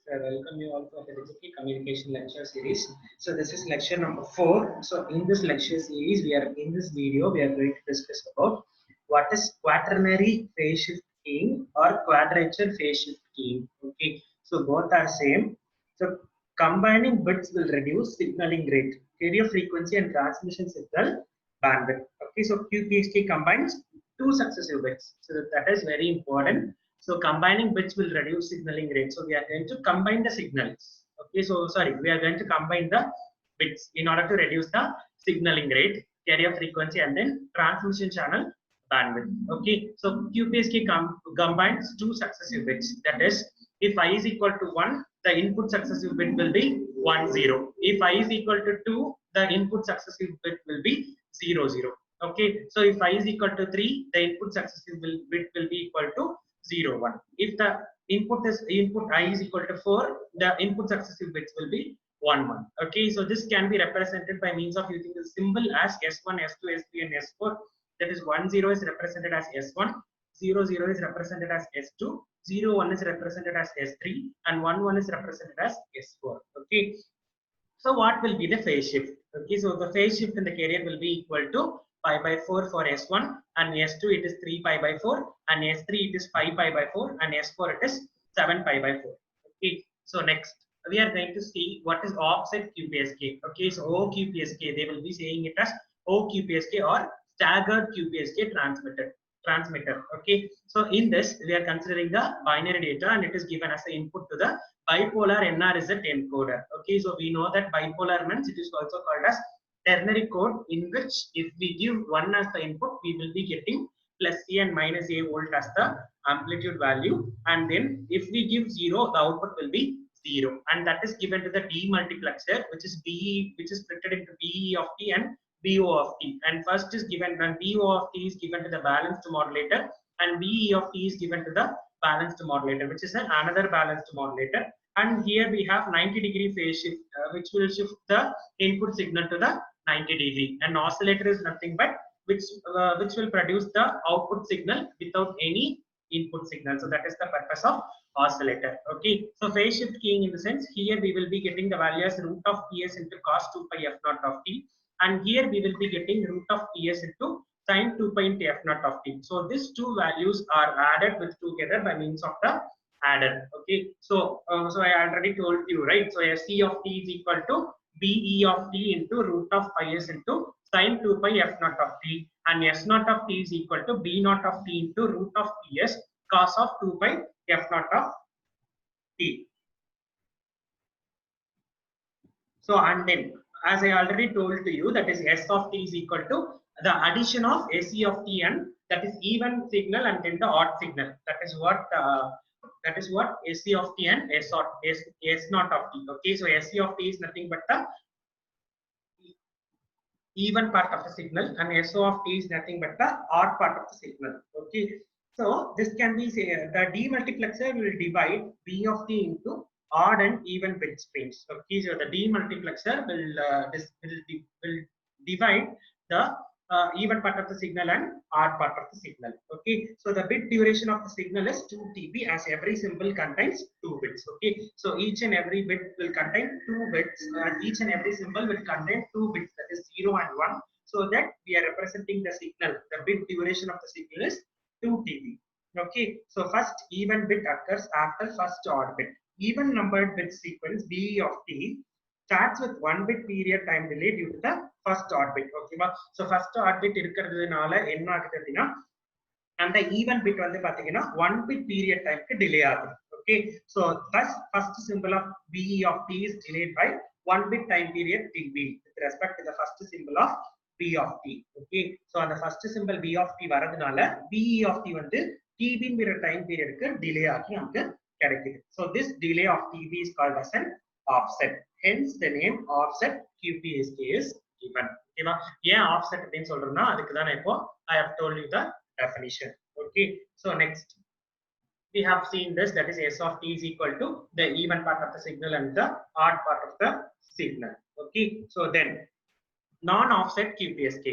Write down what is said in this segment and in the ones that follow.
welcome you all for the digital communication lecture series. So this is lecture number 4. So in this lecture series, in this video we are going to discuss about what is quaternary phase shift keying or quadrature phase shift keying. Okay, so both are same. So combining bits will reduce signaling rate, carrier frequency, and transmission signal bandwidth. Okay, so QPSK combines two successive bits. So that is very important. So combining bits will reduce signaling rate. So we are going to combine the signals. Okay, so sorry, we are going to combine the bits in order to reduce the signaling rate, carrier frequency, and then transmission channel bandwidth. Okay, so QPSK combines two successive bits. That is, if I is equal to 1, the input successive bit will be 1 0. If I is equal to 2, the input successive bit will be 0 0. Okay, so if I is equal to 3, the input successive bit will be equal to 0 1. If the input I is equal to 4, the input successive bits will be 1 1. Okay, so this can be represented by means of using the symbol as S1, S2, S3, and S4. That is 1 0 is represented as S1, 0 0 is represented as S2, 0 1 is represented as S3, and 1 1 is represented as S4. Okay, so what will be the phase shift? Okay, so the phase shift in the carrier will be equal to pi by 4 for S1, and S2 it is 3 pi by 4, and S3 it is 5 pi by 4, and S4 it is 7 pi by 4. Okay, so next we are going to see what is offset QPSK. Okay, so OQPSK, they will be saying it as OQPSK or staggered QPSK transmitter. Okay, so in this we are considering the binary data, and it is given as an input to the bipolar NRZ encoder. Okay, so we know that bipolar means it is also called as ternary code, in which if we give 1 as the input, we will be getting plus A and minus A volt as the amplitude value, and then if we give 0, the output will be 0, and that is given to the demultiplexer, which is BE, which is splitted into BE of T and BO of T, and first is given, and BO of T is given to the balanced modulator, and BE of T is given to the balanced modulator, which is another balanced modulator. And here we have 90-degree phase shift, which will shift the input signal to the 90-degree. And oscillator is nothing but which will produce the output signal without any input signal. So that is the purpose of oscillator. Okay, so phase shift keying, in the sense, here we will be getting the value as root of Ps into cos 2 pi f naught of t, and here we will be getting root of Ps into sin 2 pi into f naught of t. So these two values are added with together by means of the adder. Okay, so so I already told you, right? So SE of t is equal to BE of t into root of pi s into sin 2 pi f naught of t, and s naught of t is equal to b naught of t into root of ps cos of 2 pi f naught of t. So, and then as I already told to you, that is s of t is equal to the addition of SE of t, and that is even signal and then the odd signal. That is what SE of t and S naught of t. Okay, so SE of t is nothing but the even part of the signal, and SO of t is nothing but the odd part of the signal. Okay, so this can be the demultiplexer will divide B of t into odd and even bit streams. Okay, so the demultiplexer will divide the even part of the signal and odd part of the signal. Okay, so the bit duration of the signal is 2 dB, as every symbol contains 2 bits. Okay, so each and every bit will contain 2 bits, and each and every symbol will contain 2 bits, that is 0 and 1. So that we are representing the signal, the bit duration of the signal is 2 dB. Okay, so first even bit occurs after first odd bit. Even numbered bit sequence BE of t starts with 1 bit period time delay due to the first odd bit. Okay, so first odd bit இருக்கிறதுனால என்ன ஆகுது அப்படின்னா அந்த even bit வந்து பாத்தீங்கன்னா 1 bit period time க்கு delay ஆகுது. Okay, so thus first symbol of BE of t is delayed by 1 bit time period TB with respect to the first symbol of B of t. Okay, so அந்த first symbol B of t வரதுனால BE of t வந்து TB ங்கிற time period க்கு delay ஆகி நமக்கு கிடைக்குது. So this delay of TB is called as an offset. Hence the name offset QPSK is given. Okay, ஏன் offset அப்படின்னு சொல்றேன்னா அதுக்கு தான் இப்போ I have told you the definition. Okay, so next we have seen this, that is S of t is equal to the even part of the signal and the odd part of the signal. Okay, so then non-offset QPSK,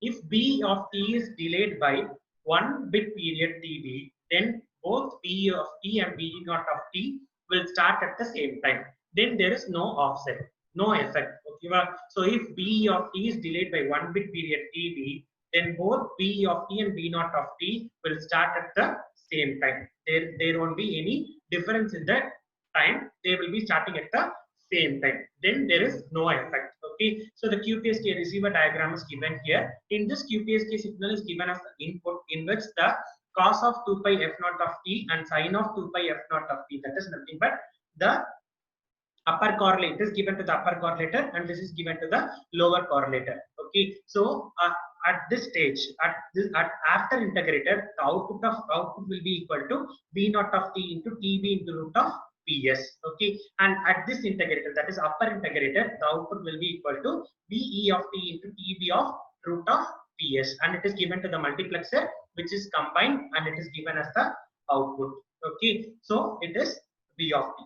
if B of t is delayed by 1 bit period TB, then both B of t and B naught of t will start at the same time. Then there is no offset, no effect. Okay, so if B of t is delayed by 1 bit period TB, then both B of t and B naught of t will start at the same time. There won't be any difference in the time. They will be starting at the same time. Then there is no effect. Okay, so the QPSK receiver diagram is given here. In this QPSK signal is given as the input, in which the cos of 2 pi f naught of t and sine of 2 pi f naught of t, that is nothing but the upper correlator is given to the upper correlator, and this is given to the lower correlator. Okay, so at this stage, at after integrated, the output will be equal to b naught of t into tb into root of ps. Okay, and at this integrator, that is upper integrator, the output will be equal to be of t into tb of root of ps, and it is given to the multiplexer, which is combined, and it is given as the output. Okay, so it is b of t.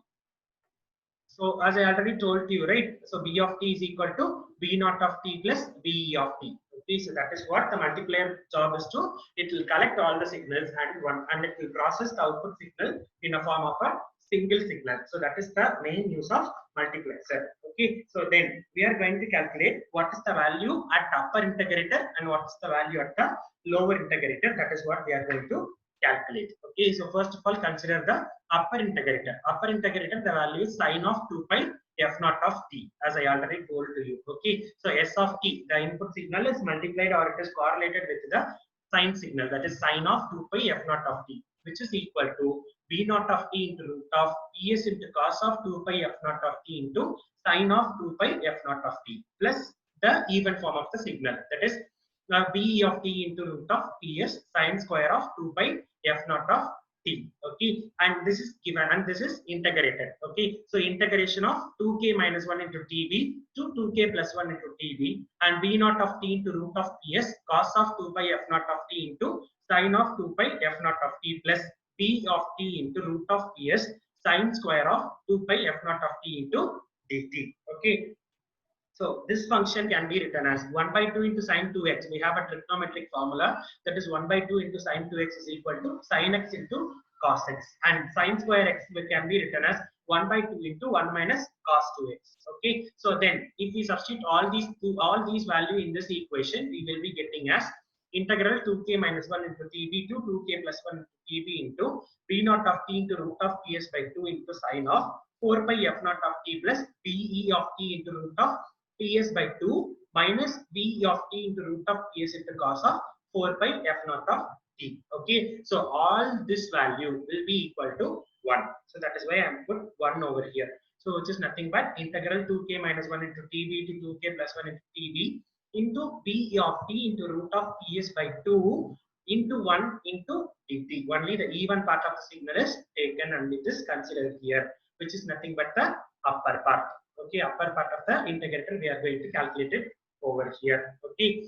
So as I already told you, right? So b of t is equal to b naught of t plus b of t. Okay, so that is what the multiplier job is to. It will collect all the signals and it will process the output signal in a form of a single signal. So that is the main use of multiplexer. Okay, so then we are going to calculate what is the value at the upper integrator and what is the value at the lower integrator. That is what we are going to calculate. Okay, so first of all, consider the upper integrator. Upper integrator, the value is sine of 2 pi f naught of t, as I already told to you. Okay, so s of t, the input signal is multiplied or it is correlated with the sine signal, that is sine of 2 pi f naught of t, which is equal to b naught of t into root of ps into cos of 2 pi f naught of t into sine of 2 pi f naught of t plus the even form of the signal, that is b of t into root of ps sine square of 2 pi f naught of t. Okay, and this is given and this is integrated. Okay, so integration of 2k minus 1 into tb to 2k plus 1 into tb and b naught of t into root of ps cos of 2 pi f naught of t into sine of 2 pi f naught of t plus b of t into root of ps sine square of 2 pi f naught of t into dt. Okay, so this function can be written as 1 by 2 into sine 2x. We have a trigonometric formula, that is 1 by 2 into sine 2x is equal to sine x into cos x, and sine square x can be written as 1 by 2 into 1 minus cos 2x. Okay, so then if we substitute all these value in this equation, we will be getting as integral 2k minus 1 into tb to 2k plus 1 into tb into b naught of t into root of ps by 2 into sine of 4 pi f naught of t plus be of t into root of ps by 2 minus b of t into root of ps into cos of 4 pi f naught of t. Okay, so all this value will be equal to 1. So that is why I am put 1 over here. So which is nothing but integral 2k minus 1 into tb to 2k plus 1 into tb into b of t into root of ps by 2 into 1 into dt. Only the even part of the signal is taken and it is considered here, which is nothing but the upper part. Okay, upper part of the integrator we are going to calculate it over here. Okay,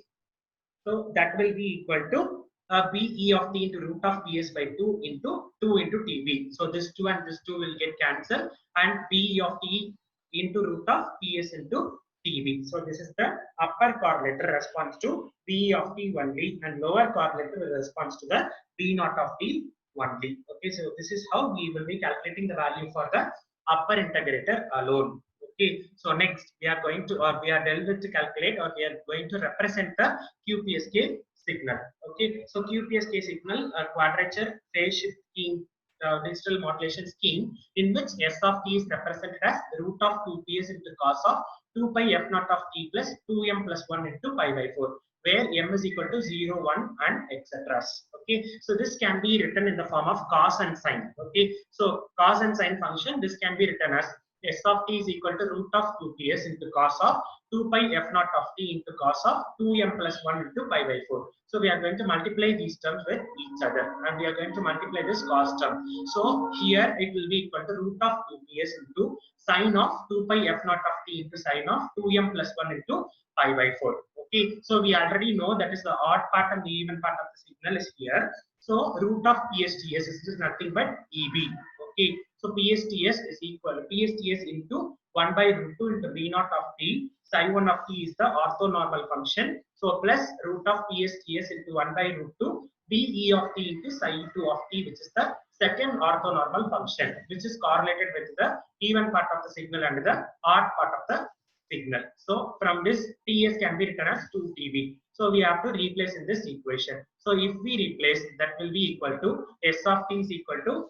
so that will be equal to be of t into root of ps by 2 into tb. So this 2 and this 2 will get cancelled, and be of t into root of ps into tb. So this is the upper correlator response to b of t only, and lower correlator will response to the b naught of t only. Okay, so this is how we will be calculating the value for the upper integrator alone. Okay, so next we are going to, or we are delved to calculate, or we are going to represent the QPSK signal. Okay, so QPSK signal, quadrature phase shift scheme, digital modulation scheme, in which s of t is represented as root of 2ps into cos of 2 pi f naught of t plus 2m plus 1 into pi by 4, where m is equal to 0, 1 and etc. Okay, so this can be written in the form of cos and sine. Okay, so cos and sine function, this can be written as s of t is equal to root of 2ps into cos of 2 pi f naught of t into cos of 2m plus 1 into pi by 4. So we are going to multiply these terms with each other, and we are going to multiply this cos term. So here it will be equal to root of 2ps into sine of 2 pi f naught of t into sine of 2m plus 1 into pi by 4. Okay, so we already know that is the odd part and the even part of the signal is here. So root of PSTS is nothing but EB. Okay, so PSTS is equal to PSTS into 1 by root 2 into B naught of t. Psi 1 of t is the orthonormal function. So plus root of PSTS into 1 by root 2 BE of t into psi2 of t, which is the second orthonormal function, which is correlated with the even part of the signal and the odd part of the signal. So from this, Ts can be written as 2Tv. So we have to replace in this equation. So if we replace, that will be equal to S of t is equal to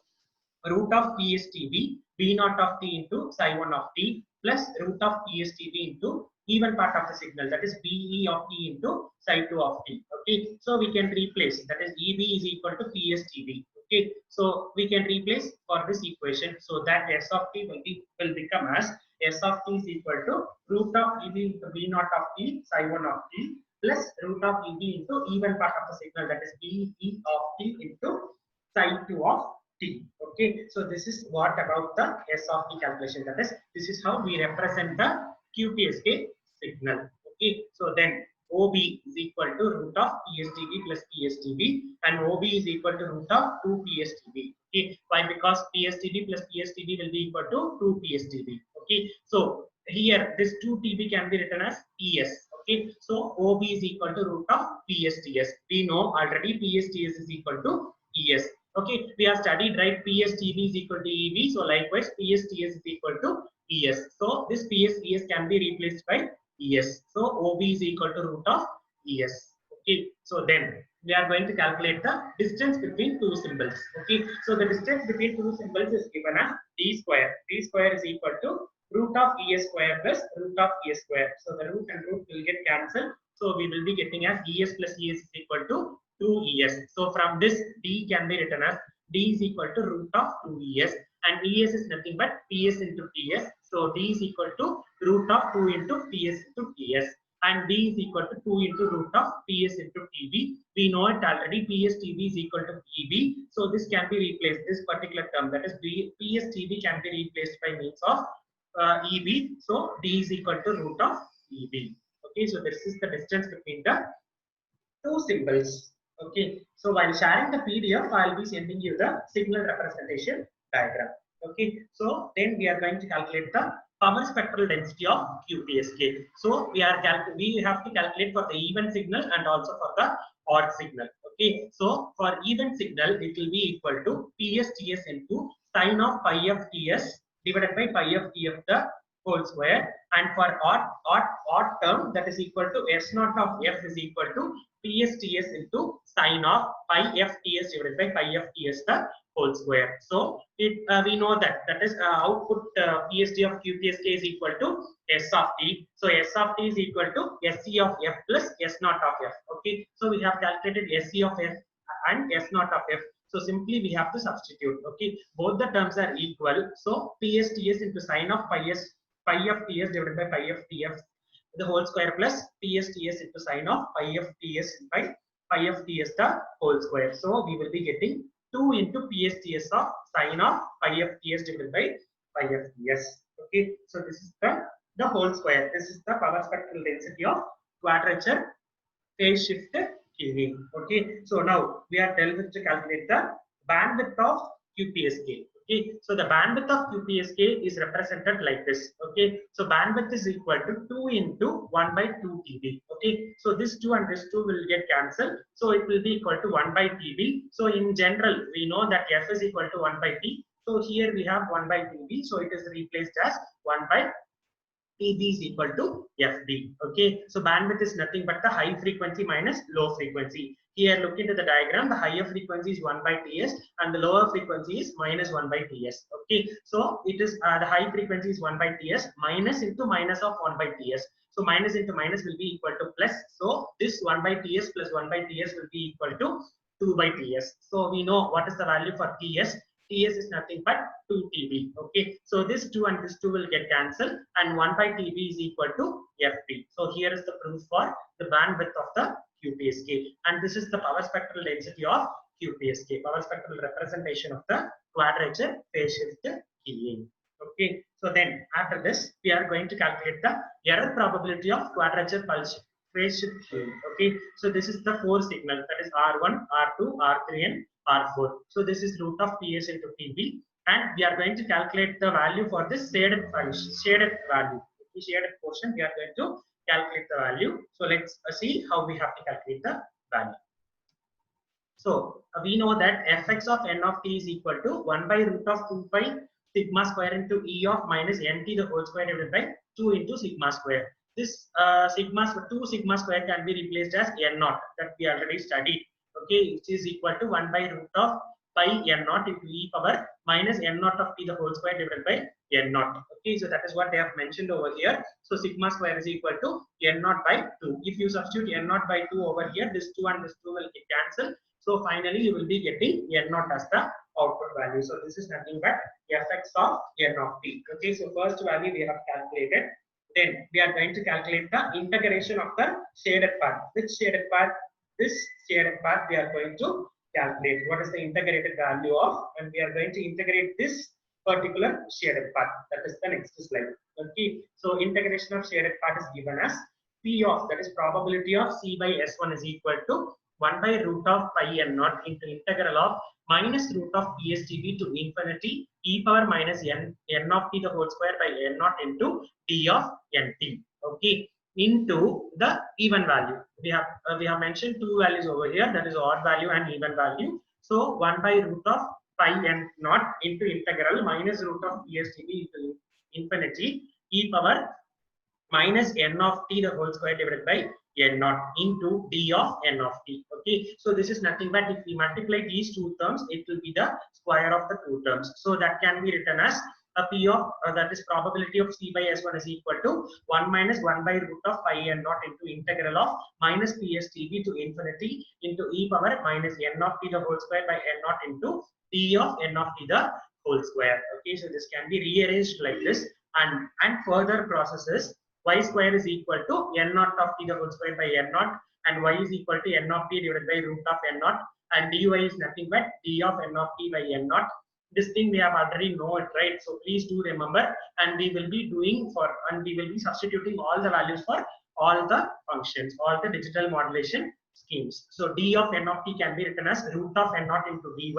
root of PSTV, V naught of t into psi1 of t plus root of PSTV into even part of the signal, that is BE of t into psi2 of t. Okay, so we can replace, that is EB is equal to PSTV. Okay, so we can replace for this equation, so that S of t will become as S of t is equal to root of EB into V naught of t psi1 of t plus root of EB into even part of the signal, that is BE of t into psi2 of t. Okay, so this is what about the S of t calculation, that is this is how we represent the QPSK signal. Okay, so then OB is equal to root of PSTV plus PSTV and OB is equal to root of 2 PSTV. Okay, why? Because PSTV plus PSTV will be equal to 2 PSTV. Okay, so here this 2 TB can be written as PS. Okay, so OB is equal to root of PSTS. We know already PSTS is equal to ES. Okay, we have studied, right? PSTV is equal to EV, so likewise PSTS is equal to ES. So this PSTS can be replaced by ES. So OB is equal to root of ES. Okay, so then we are going to calculate the distance between two symbols. Okay, so the distance between two symbols is given as D square. D square is equal to root of ES square plus root of ES square. So the root and root will get cancelled. So we will be getting as ES plus ES is equal to 2ES. So from this, D can be written as D is equal to root of 2ES and ES is nothing but PS into TS. So D is equal to root of 2 into PS into TS and D is equal to 2 into root of PS into TB. We know it already, PS TB is equal to EB. So this can be replaced, this particular term, that is PS TB can be replaced by means of EB. So D is equal to root of EB. Okay, so this is the distance between the two symbols. Okay, so while sharing the PDF, I'll be sending you the signal representation diagram. Okay, so then we are going to calculate the power spectral density of QPSK. So we have to calculate for the even signal and also for the odd signal. Okay, so for even signal, it will be equal to PSTS into sine of pi of TS divided by pi of T of the whole square, and for odd term, that is equal to S naught of F is equal to PSTS into sine of pi FTS divided by pi of TS the whole square. So we know that is output PST of QPSK is equal to S of T. So S of T is equal to SC of F plus S naught of F. Okay, so we have calculated SC of F and S naught of F. So simply we have to substitute. Okay, both the terms are equal. So PSTS into sine of pi of TS divided by pi of TF the whole square plus PSTS into sine of pi of TS by pi of TS the whole square. So we will be getting 2 into PSTS of sine of pi of TS divided by pi of TS. Okay, so this is the whole square. This is the power spectral density of quadrature phase shift keying. Okay, so now we are telling to calculate the bandwidth of QPSK. Okay, so the bandwidth of QPSK is represented like this. Okay, so bandwidth is equal to 2 into 1 by 2 TB. Okay, so this 2 and this 2 will get cancelled. So it will be equal to 1 by TB. So in general, we know that F is equal to 1 by T. So here we have 1 by TB. So it is replaced as 1 by TB is equal to FD. Okay, so bandwidth is nothing but the high frequency minus low frequency. Here, look into the diagram. The higher frequency is 1 by TS and the lower frequency is minus 1 by TS. Okay, so it is the high frequency is 1 by TS minus into minus of 1 by TS. So minus into minus will be equal to plus. So this 1 by TS plus 1 by TS will be equal to 2 by TS. So we know what is the value for TS. TS is nothing but 2 TB. Okay, so this 2 and this 2 will get cancelled and 1 by TB is equal to FP. So here is the proof for the bandwidth of the QPSK, and this is the power spectral density of QPSK, power spectral representation of the quadrature phase shift keying. Okay, so then after this we are going to calculate the error probability of quadrature pulse phase shift keying. Okay, so this is the 4 signal, that is R1, R2, R3 and R4. So this is root of PS into TB, and we are going to calculate the value for this shaded function, shaded value. The shaded portion we are going to calculate the value. So let's see how we have to calculate the value. So we know that fx of n of t is equal to 1 by root of 2 pi sigma square into e of minus nt the whole square divided by 2 into sigma square. This 2 sigma square can be replaced as n naught that we already studied. Okay, which is equal to 1 by root of pi n naught into e power minus n naught of t the whole square divided by n naught. Okay, so that is what they have mentioned over here. So sigma square is equal to n naught by 2. If you substitute n naught by 2 over here, this 2 and this 2 will get cancelled. So finally, you will be getting n naught as the output value. So this is nothing but fx of n of t. Okay, so first value we have calculated. Then we are going to calculate the integration of the shaded part. Which shaded part? This shaded part we are going to calculate. What is the integrated value of? And we are going to integrate this particular shaded part. That is the next slide. Okay, so integration of shaded part is given as P of, that is probability of C by S1 is equal to 1 by root of pi n naught into integral of minus root of PSTB to infinity e power minus n of t the whole square by n naught into t of nt. Okay, into the even value. We have mentioned two values over here, that is odd value and even value. So 1 by root of pi n naught into integral minus root of PSTB into infinity e power minus n of t the whole square divided by n naught into d of n of t. Okay, so this is nothing but if we multiply these two terms, it will be the square of the two terms. So that can be written as a p of that is probability of c by s1 is equal to 1 minus 1 by root of pi n naught into integral of minus pstb to infinity into e power minus n of t the whole square by n naught into d of n of t the whole square. Okay, so this can be rearranged like this, and further processes y square is equal to n naught of t the whole square by n naught, and y is equal to n of t divided by root of n naught, and dy is nothing but d of n of t by n naught. This thing we have already know it, right? So please do remember, and we will be substituting all the values for all the functions, all the digital modulation schemes. So d of n of t can be written as root of n naught into dy,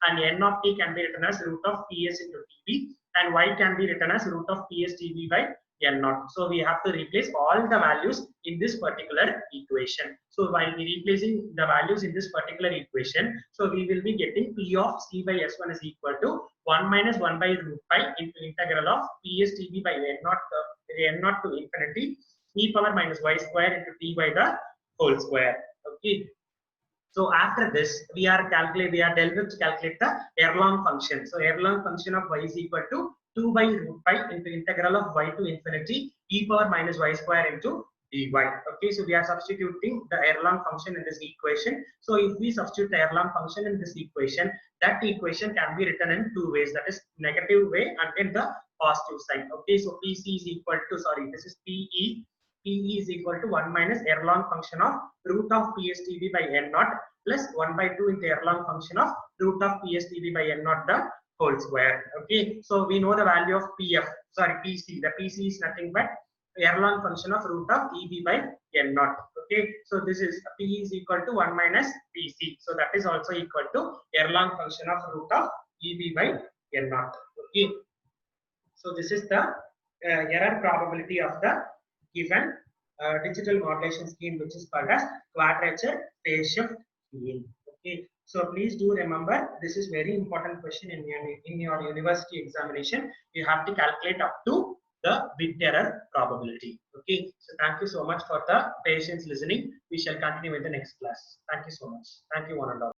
and n of t can be written as root of ps into tb, and y can be written as root of ps tb by n naught. So we have to replace all the values in this particular equation. So while we replacing the values in this particular equation, so we will be getting p of c by s1 is equal to 1 minus 1 by root pi into integral of ps tb by n naught to infinity e power minus y square into t by the whole square. Okay. So after this, we are dealt with to calculate the Erlang function. So Erlang function of y is equal to 2 by root pi into integral of y to infinity e power minus y square into dy. Okay, so we are substituting the Erlang function in this equation. So if we substitute the Erlang function in this equation, that equation can be written in two ways, that is negative way and in the positive side. Okay, so PC is equal to, this is PE is equal to 1 minus Erlang function of root of PSTB by n naught plus 1 by 2 into Erlang function of root of PSTB by n naught the whole square. Okay, so we know the value of PC. The PC is nothing but Erlang function of root of EB by n naught. Okay, so this is P is equal to 1 minus PC. So that is also equal to Erlang function of root of EB by n naught. Okay, so this is the error probability of the given digital modulation scheme, which is called as quadrature phase shift scheme. Okay, so please do remember, this is very important question in your university examination. You have to calculate up to the bit error probability. Okay, so thank you so much for the patience listening. We shall continue with the next class. Thank you so much. Thank you, one and all.